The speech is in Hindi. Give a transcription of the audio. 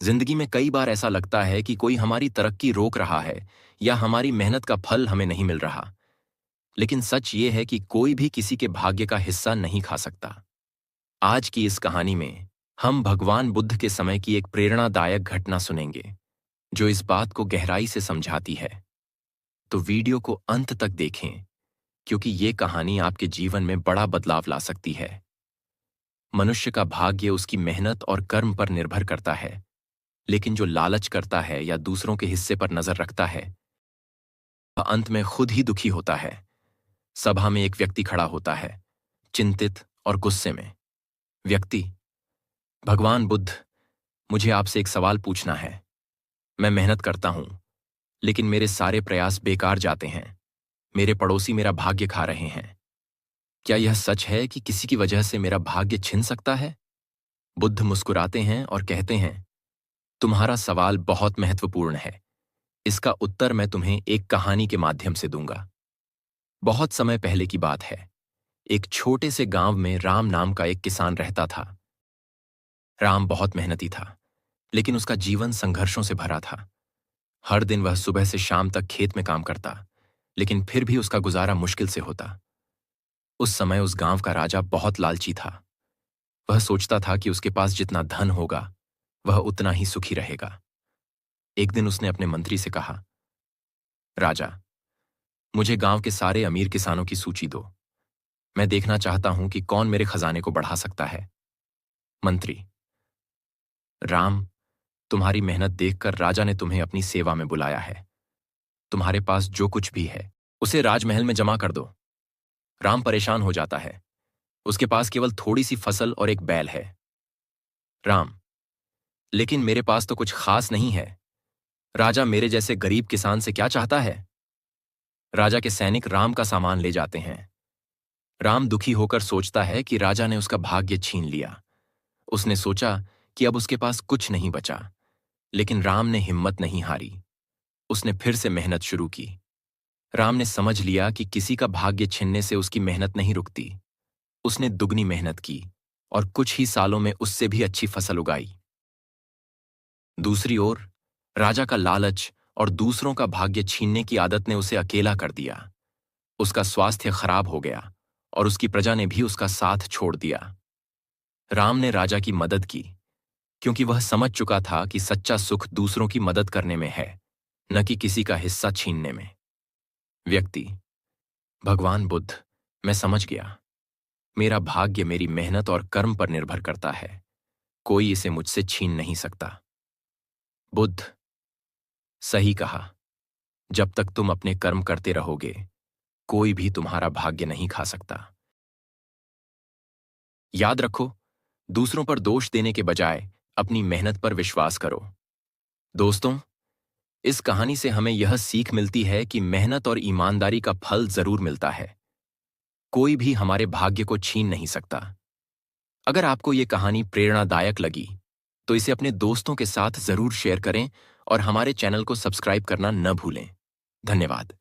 जिंदगी में कई बार ऐसा लगता है कि कोई हमारी तरक्की रोक रहा है या हमारी मेहनत का फल हमें नहीं मिल रहा। लेकिन सच ये है कि कोई भी किसी के भाग्य का हिस्सा नहीं खा सकता। आज की इस कहानी में हम भगवान बुद्ध के समय की एक प्रेरणादायक घटना सुनेंगे, जो इस बात को गहराई से समझाती है। तो वीडियो को अंत तक देखें, क्योंकि ये कहानी आपके जीवन में बड़ा बदलाव ला सकती है। मनुष्य का भाग्य उसकी मेहनत और कर्म पर निर्भर करता है, लेकिन जो लालच करता है या दूसरों के हिस्से पर नजर रखता है, वह अंत में खुद ही दुखी होता है। सभा में एक व्यक्ति खड़ा होता है, चिंतित और गुस्से में। व्यक्ति: भगवान बुद्ध, मुझे आपसे एक सवाल पूछना है। मैं मेहनत करता हूं, लेकिन मेरे सारे प्रयास बेकार जाते हैं। मेरे पड़ोसी मेरा भाग्य खा रहे हैं। क्या यह सच है कि किसी की वजह से मेरा भाग्य छिन सकता है? बुद्ध मुस्कुराते हैं और कहते हैं, तुम्हारा सवाल बहुत महत्वपूर्ण है। इसका उत्तर मैं तुम्हें एक कहानी के माध्यम से दूंगा। बहुत समय पहले की बात है। एक छोटे से गांव में राम नाम का एक किसान रहता था। राम बहुत मेहनती था, लेकिन उसका जीवन संघर्षों से भरा था। हर दिन वह सुबह से शाम तक खेत में काम करता, लेकिन फिर भी उसका गुजारा मुश्किल से होता। उस समय उस गांव का राजा बहुत लालची था। वह सोचता था कि उसके पास जितना धन होगा, वह उतना ही सुखी रहेगा। एक दिन उसने अपने मंत्री से कहा, राजा, मुझे गांव के सारे अमीर किसानों की सूची दो। मैं देखना चाहता हूं कि कौन मेरे खजाने को बढ़ा सकता है। मंत्री: राम, तुम्हारी मेहनत देखकर राजा ने तुम्हें अपनी सेवा में बुलाया है। तुम्हारे पास जो कुछ भी है, उसे राजमहल में जमा कर दो। राम परेशान हो जाता है। उसके पास केवल थोड़ी सी फसल और एक बैल है। राम: लेकिन मेरे पास तो कुछ खास नहीं है। राजा मेरे जैसे गरीब किसान से क्या चाहता है? राजा के सैनिक राम का सामान ले जाते हैं। राम दुखी होकर सोचता है कि राजा ने उसका भाग्य छीन लिया। उसने सोचा कि अब उसके पास कुछ नहीं बचा, लेकिन राम ने हिम्मत नहीं हारी। उसने फिर से मेहनत शुरू की। राम ने समझ लिया कि किसी का भाग्य छीनने से उसकी मेहनत नहीं रुकती। उसने दुगनी मेहनत की और कुछ ही सालों में उससे भी अच्छी फसल उगाई। दूसरी ओर, राजा का लालच और दूसरों का भाग्य छीनने की आदत ने उसे अकेला कर दिया। उसका स्वास्थ्य खराब हो गया और उसकी प्रजा ने भी उसका साथ छोड़ दिया। राम ने राजा की मदद की, क्योंकि वह समझ चुका था कि सच्चा सुख दूसरों की मदद करने में है, न कि किसी का हिस्सा छीनने में। व्यक्ति: भगवान बुद्ध, मैं समझ गया। मेरा भाग्य मेरी मेहनत और कर्म पर निर्भर करता है। कोई इसे मुझसे छीन नहीं सकता। बुद्ध: सही कहा। जब तक तुम अपने कर्म करते रहोगे, कोई भी तुम्हारा भाग्य नहीं खा सकता। याद रखो, दूसरों पर दोष देने के बजाय अपनी मेहनत पर विश्वास करो। दोस्तों, इस कहानी से हमें यह सीख मिलती है कि मेहनत और ईमानदारी का फल जरूर मिलता है। कोई भी हमारे भाग्य को छीन नहीं सकता। अगर आपको ये कहानी प्रेरणादायक लगी, तो इसे अपने दोस्तों के साथ जरूर शेयर करें और हमारे चैनल को सब्सक्राइब करना न भूलें। धन्यवाद।